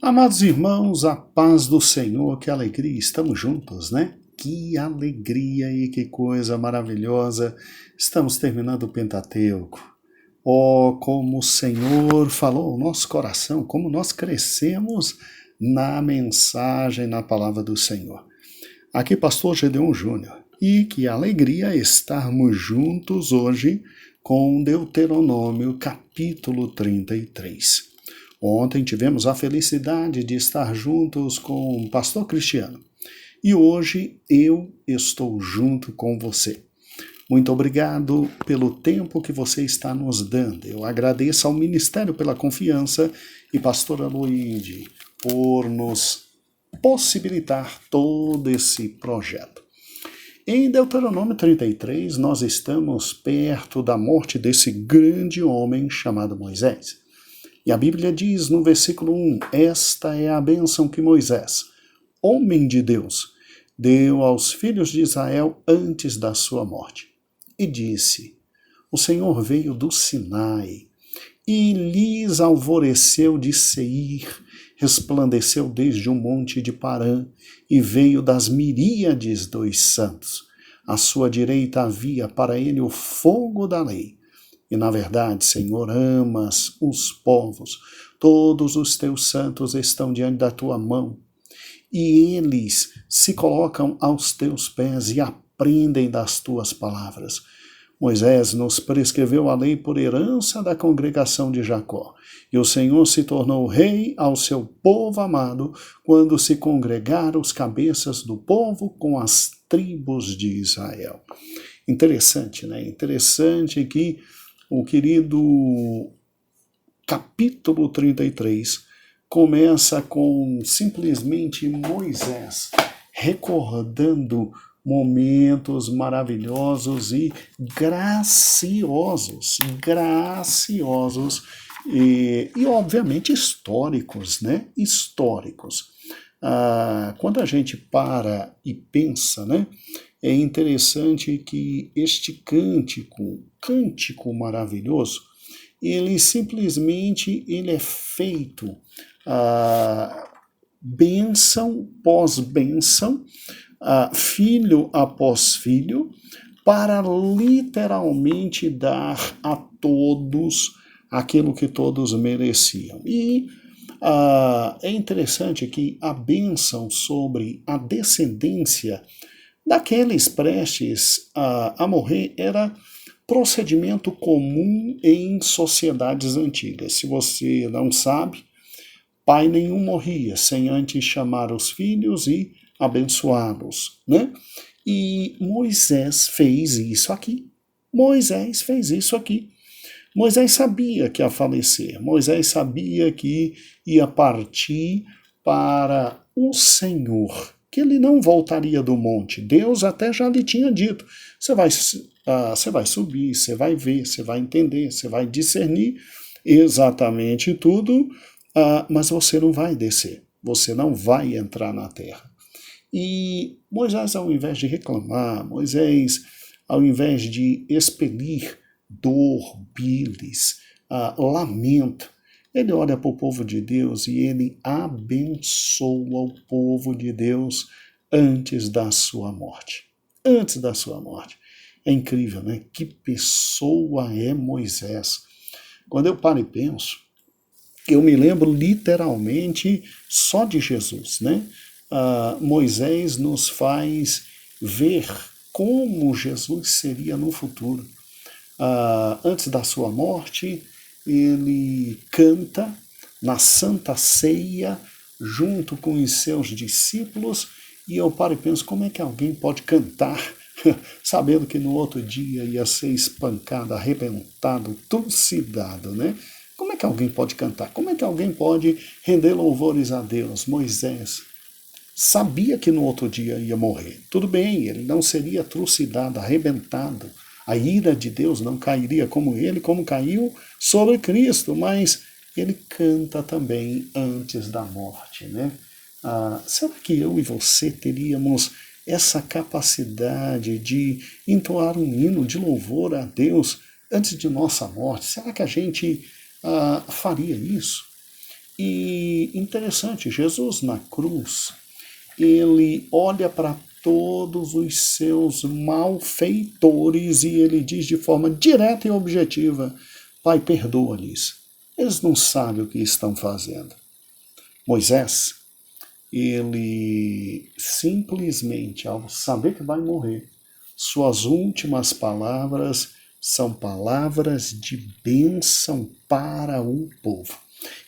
Amados irmãos, a paz do Senhor, que alegria, estamos juntos, né? Que alegria e que coisa maravilhosa, estamos terminando o Pentateuco. Oh, como o Senhor falou ao nosso coração, como nós crescemos na mensagem, na palavra do Senhor. Aqui, pastor Gedeon Júnior, e que alegria estarmos juntos hoje com Deuteronômio capítulo 33. Ontem tivemos a felicidade de estar juntos com o pastor Cristiano. E hoje eu estou junto com você. Muito obrigado pelo tempo que você está nos dando. Eu agradeço ao Ministério pela confiança e pastora Luíde por nos possibilitar todo esse projeto. Em Deuteronômio 33, nós estamos perto da morte desse grande homem chamado Moisés. E a Bíblia diz no versículo 1, esta é a bênção que Moisés, homem de Deus, deu aos filhos de Israel antes da sua morte. E disse, o Senhor veio do Sinai e lhes alvoreceu de Seir, resplandeceu desde o monte de Parã e veio das miríades dos santos. À sua direita havia para ele o fogo da lei. E na verdade, Senhor, amas os povos, todos os teus santos estão diante da tua mão, e eles se colocam aos teus pés e aprendem das tuas palavras. Moisés nos prescreveu a lei por herança da congregação de Jacó, e o Senhor se tornou rei ao seu povo amado, quando se congregaram os cabeças do povo com as tribos de Israel. Interessante, né? Interessante que o querido capítulo 33 começa com simplesmente Moisés recordando momentos maravilhosos e graciosos e obviamente históricos, né? Históricos. Quando a gente para e pensa, né? É interessante que este cântico maravilhoso, ele simplesmente ele é feito bênção pós bênção, filho após filho, para literalmente dar a todos aquilo que todos mereciam. E é interessante que a bênção sobre a descendência daqueles prestes a morrer era procedimento comum em sociedades antigas. Se você não sabe, pai nenhum morria sem antes chamar os filhos e abençoá-los, né? E Moisés fez isso aqui. Moisés fez isso aqui. Moisés sabia que ia falecer. Moisés sabia que ia partir para o Senhor, que ele não voltaria do monte. Deus até já lhe tinha dito, você vai subir, você vai ver, você vai entender, você vai discernir exatamente tudo, mas você não vai descer, você não vai entrar na terra. E Moisés, ao invés de reclamar, Moisés, ao invés de expelir dor, bilis, lamento, ele olha para o povo de Deus e ele abençoa o povo de Deus antes da sua morte. Antes da sua morte. É incrível, né? Que pessoa é Moisés? Quando eu paro e penso, eu me lembro literalmente só de Jesus, né? Moisés nos faz ver como Jesus seria no futuro. Antes da sua morte, ele canta na Santa Ceia junto com os seus discípulos, e eu paro e penso, como é que alguém pode cantar sabendo que no outro dia ia ser espancado, arrebentado, trucidado, né? Como é que alguém pode cantar? Como é que alguém pode render louvores a Deus? Moisés sabia que no outro dia ia morrer. Tudo bem, ele não seria trucidado, arrebentado. A ira de Deus não cairia como caiu sobre Cristo, mas ele canta também antes da morte, né? Será que eu e você teríamos essa capacidade de entoar um hino de louvor a Deus antes de nossa morte? Será que a gente faria isso? E interessante, Jesus na cruz, ele olha para todos os seus malfeitores e ele diz de forma direta e objetiva: Pai, perdoa-lhes. Eles não sabem o que estão fazendo. Moisés, ele simplesmente, ao saber que vai morrer, suas últimas palavras são palavras de bênção para o povo.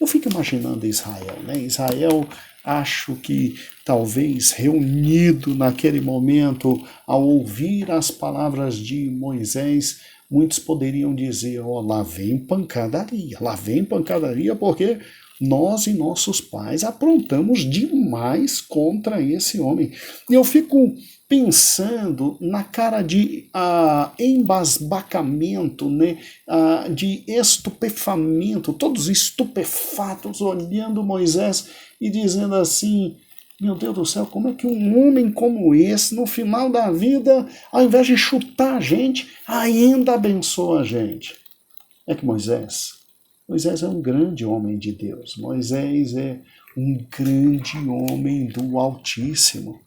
Eu fico imaginando Israel, né? Israel, acho que talvez reunido naquele momento, ao ouvir as palavras de Moisés, muitos poderiam dizer: ó, lá vem pancadaria, porque nós e nossos pais aprontamos demais contra esse homem. E eu fico pensando na cara de embasbacamento, né, de estupefamento, todos estupefatos, olhando Moisés e dizendo assim: meu Deus do céu, como é que um homem como esse, no final da vida, ao invés de chutar a gente, ainda abençoa a gente? É que Moisés é um grande homem de Deus. Moisés é um grande homem do Altíssimo.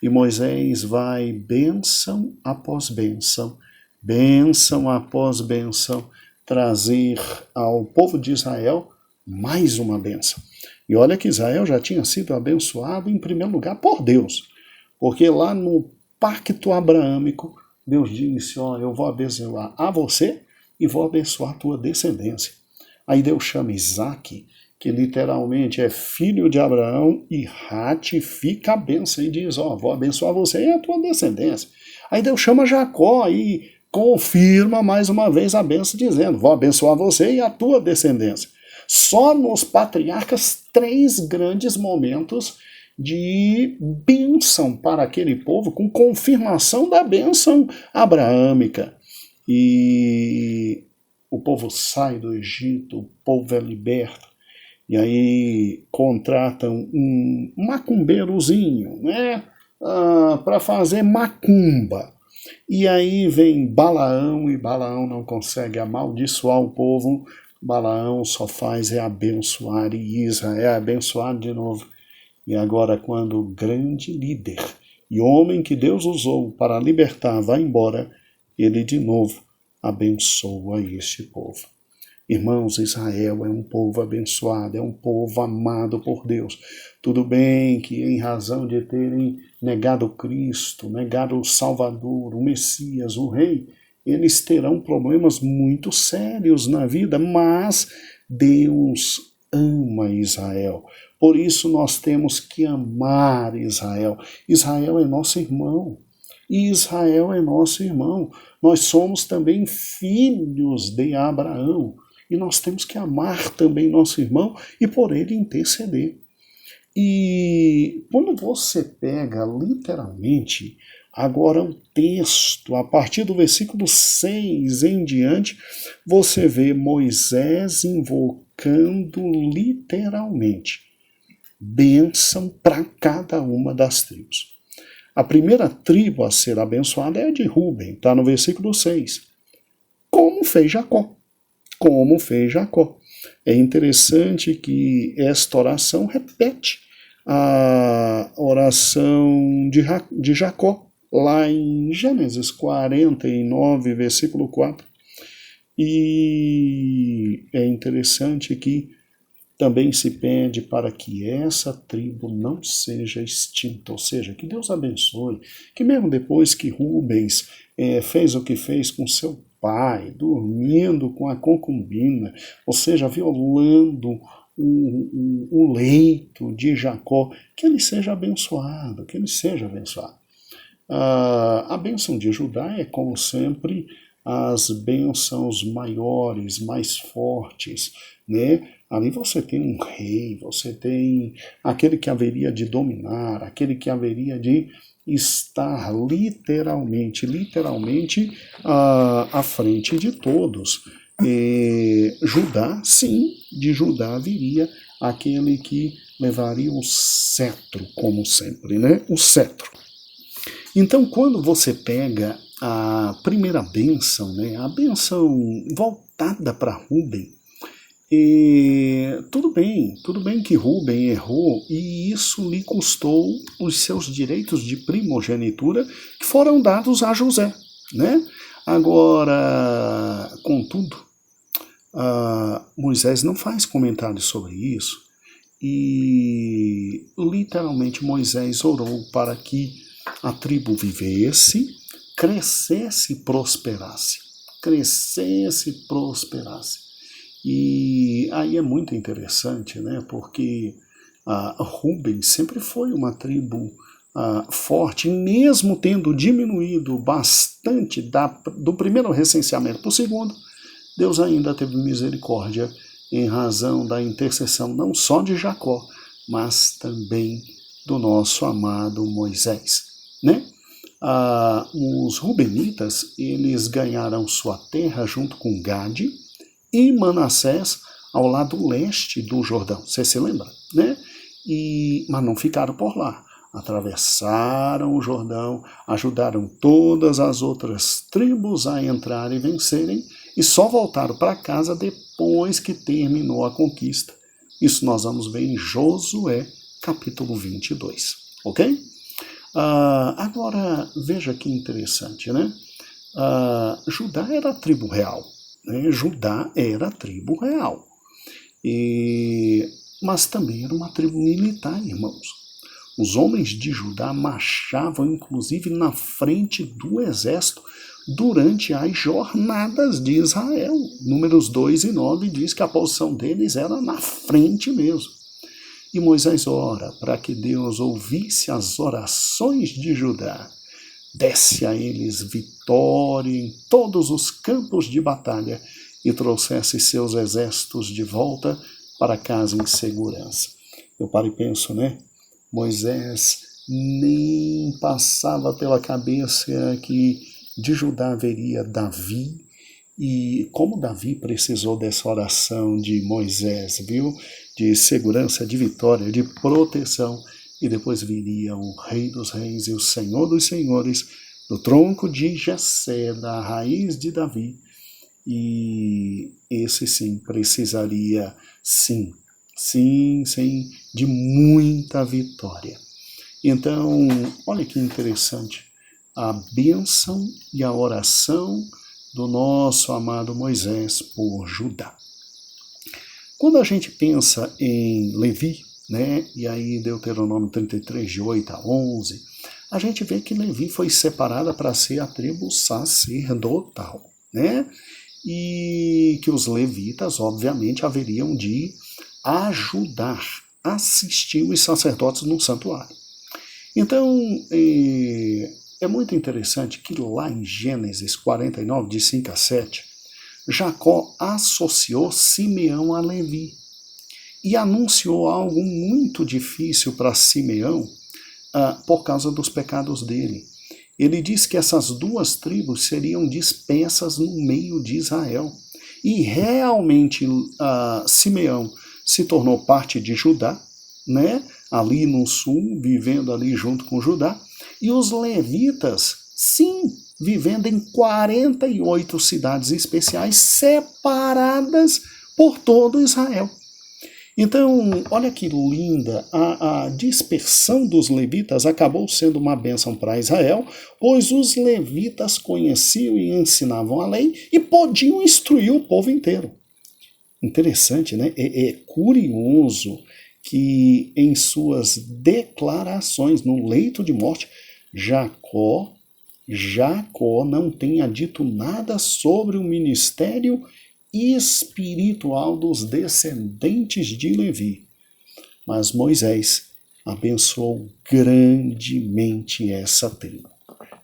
E Moisés vai bênção após bênção trazer ao povo de Israel mais uma bênção. E olha que Israel já tinha sido abençoado em primeiro lugar por Deus, porque lá no pacto abraâmico, Deus disse: ó, eu vou abençoar a você e vou abençoar a tua descendência. Aí Deus chama Isaac, que literalmente é filho de Abraão, e ratifica a bênção e diz: ó, vou abençoar você e a tua descendência. Aí Deus chama Jacó e confirma mais uma vez a bênção, dizendo: vou abençoar você e a tua descendência. Só nos patriarcas 3 grandes momentos de bênção para aquele povo, com confirmação da bênção abraâmica. E o povo sai do Egito, o povo é liberto. E aí contratam um macumbeirozinho, né, para fazer macumba. E aí vem Balaão, e Balaão não consegue amaldiçoar o povo. Balaão só faz abençoar, e Israel é abençoado de novo. E agora, quando o grande líder e homem que Deus usou para libertar vai embora, ele de novo abençoa este povo. Irmãos, Israel é um povo abençoado, é um povo amado por Deus. Tudo bem que em razão de terem negado Cristo, negado o Salvador, o Messias, o Rei, eles terão problemas muito sérios na vida, mas Deus ama Israel. Por isso nós temos que amar Israel. Israel é nosso irmão. E Israel é nosso irmão. Nós somos também filhos de Abraão. E nós temos que amar também nosso irmão e por ele interceder. E quando você pega literalmente agora o texto, a partir do versículo 6 em diante, você vê Moisés invocando literalmente bênção para cada uma das tribos. A primeira tribo a ser abençoada é a de Ruben, está no versículo 6. Como fez Jacó. É interessante que esta oração repete a oração de Jacó, lá em Gênesis 49, versículo 4. E é interessante que também se pede para que essa tribo não seja extinta, ou seja, que Deus abençoe, que mesmo depois que Rubens fez o que fez com seu pai, dormindo com a concubina, ou seja, violando o leito de Jacó, que ele seja abençoado, A bênção de Judá é, como sempre, as bênçãos maiores, mais fortes, né? Ali você tem um rei, você tem aquele que haveria de dominar, aquele que haveria de estar literalmente à frente de todos. Judá, sim, de Judá viria aquele que levaria o cetro, como sempre, né? O cetro. Então, quando você pega a primeira bênção, né? A bênção voltada para Ruben, E tudo bem que Rúben errou e isso lhe custou os seus direitos de primogenitura que foram dados a José, né? Agora, contudo, Moisés não faz comentários sobre isso e literalmente Moisés orou para que a tribo vivesse, crescesse e prosperasse. Crescesse e prosperasse. E aí é muito interessante, né? Porque Rúben sempre foi uma tribo forte, mesmo tendo diminuído bastante do primeiro recenseamento para o segundo, Deus ainda teve misericórdia em razão da intercessão não só de Jacó, mas também do nosso amado Moisés, né? Os Rubenitas, eles ganharam sua terra junto com Gade e Manassés ao lado leste do Jordão. Você se lembra, né? Mas não ficaram por lá. Atravessaram o Jordão, ajudaram todas as outras tribos a entrar e vencerem, e só voltaram para casa depois que terminou a conquista. Isso nós vamos ver em Josué, capítulo 22, ok? Agora, veja que interessante, né? Judá era a tribo real. Né? Judá era a tribo real. Mas também era uma tribo militar, irmãos. Os homens de Judá marchavam, inclusive, na frente do exército durante as jornadas de Israel. Números 2 e 9 diz que a posição deles era na frente mesmo. E Moisés ora para que Deus ouvisse as orações de Judá, desse a eles vitória em todos os campos de batalha e trouxesse seus exércitos de volta para casa em segurança. Eu paro e penso, né? Moisés nem passava pela cabeça que de Judá haveria Davi, e como Davi precisou dessa oração de Moisés, viu? De segurança, de vitória, de proteção, e depois viria o Rei dos Reis e o Senhor dos Senhores, do tronco de Jessé, da raiz de Davi, e esse sim precisaria, sim, de muita vitória. Então, olha que interessante, a bênção e a oração do nosso amado Moisés por Judá. Quando a gente pensa em Levi, né, e aí Deuteronômio 33, de 8 a 11, a gente vê que Levi foi separada para ser a tribo sacerdotal, né? E que os levitas, obviamente, haveriam de ajudar, assistir os sacerdotes no santuário. Então, é muito interessante que lá em Gênesis 49, de 5 a 7, Jacó associou Simeão a Levi e anunciou algo muito difícil para Simeão por causa dos pecados dele. Ele diz que essas duas tribos seriam dispersas no meio de Israel. E realmente Simeão se tornou parte de Judá, né? Ali no sul, vivendo ali junto com Judá. E os levitas, sim, vivendo em 48 cidades especiais separadas por todo Israel. Então, olha que linda, a dispersão dos levitas acabou sendo uma bênção para Israel, pois os levitas conheciam e ensinavam a lei e podiam instruir o povo inteiro. Interessante, né? É curioso que em suas declarações no leito de morte, Jacó não tenha dito nada sobre o ministério espiritual dos descendentes de Levi. Mas Moisés abençoou grandemente essa tribo.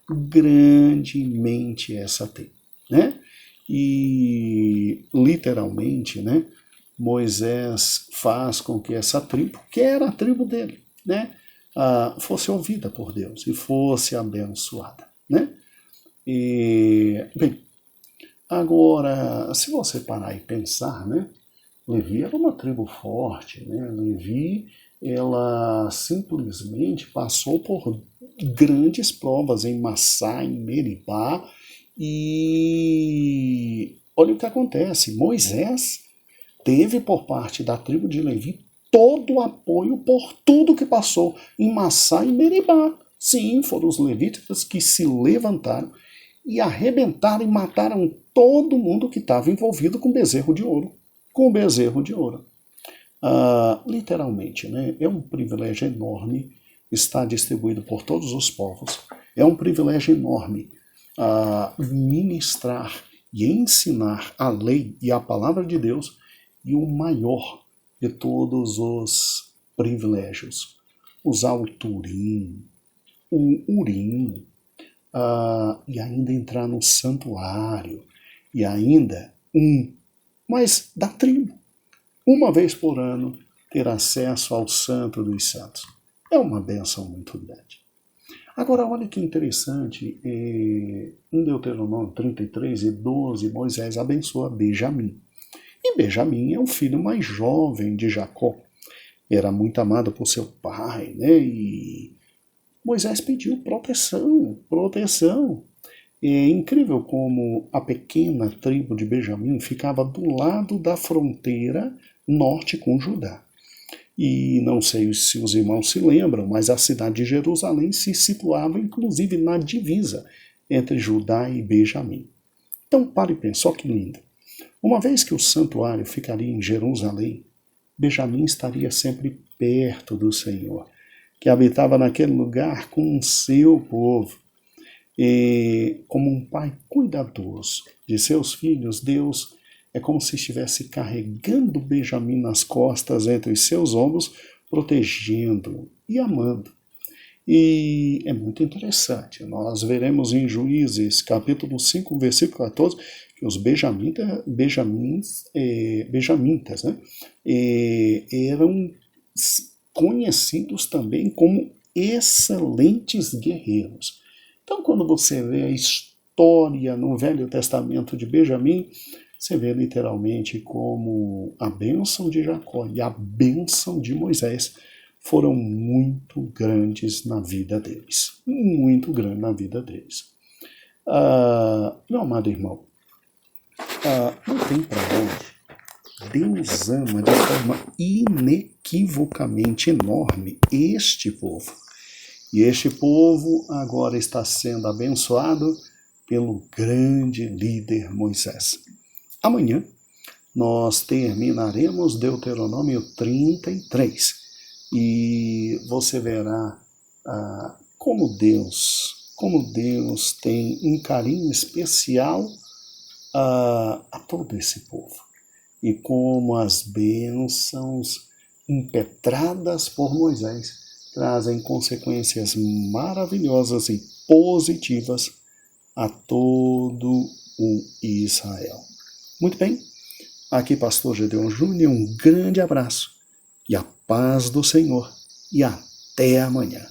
Grandemente essa tribo, né? E literalmente, né, Moisés faz com que essa tribo, que era a tribo dele, né, fosse ouvida por Deus e fosse abençoada, né? Bem, agora, se você parar e pensar, né, Levi era uma tribo forte, né? Levi, ela simplesmente passou por grandes provas em Massá, em Meribá, e olha o que acontece, Moisés teve por parte da tribo de Levi todo o apoio por tudo que passou em Massá e Meribá. Sim, foram os levíticos que se levantaram e arrebentaram e mataram todo mundo que estava envolvido com o bezerro de ouro. Com o bezerro de ouro. Literalmente, né? É um privilégio enorme estar distribuído por todos os povos. É um privilégio enorme ministrar e ensinar a lei e a palavra de Deus, e o maior de todos os privilégios, usar o Turim, o Urim, e ainda entrar no santuário, e ainda mas da tribo, uma vez por ano, ter acesso ao Santo dos Santos. É uma bênção muito grande. Agora, olha que interessante, em Deuteronômio 33:12, Moisés abençoa Benjamim. E Benjamim é o filho mais jovem de Jacó. Era muito amado por seu pai, né? E Moisés pediu proteção. É incrível como a pequena tribo de Benjamim ficava do lado da fronteira norte com Judá. E não sei se os irmãos se lembram, mas a cidade de Jerusalém se situava inclusive na divisa entre Judá e Benjamim. Então pare e pense, olha que lindo. Uma vez que o santuário ficaria em Jerusalém, Benjamim estaria sempre perto do Senhor, que habitava naquele lugar com o seu povo. E como um pai cuidadoso de seus filhos, Deus é como se estivesse carregando Benjamim nas costas entre os seus ombros, protegendo e amando. E é muito interessante. Nós veremos em Juízes, capítulo 5, versículo 14, que os benjamitas, né, eram conhecidos também como excelentes guerreiros. Então, quando você vê a história no Velho Testamento de Benjamim, você vê literalmente como a bênção de Jacó e a bênção de Moisés foram muito grandes na vida deles. Muito grande na vida deles. Meu amado irmão, não tem para onde. Deus ama de forma inequivocamente enorme este povo. E este povo agora está sendo abençoado pelo grande líder Moisés. Amanhã nós terminaremos Deuteronômio 33 e você verá como Deus tem um carinho especial a todo esse povo e como as bênçãos impetradas por Moisés trazem consequências maravilhosas e positivas a todo o Israel. Muito bem, aqui Pastor Gedeon Júnior, um grande abraço e a paz do Senhor e até amanhã.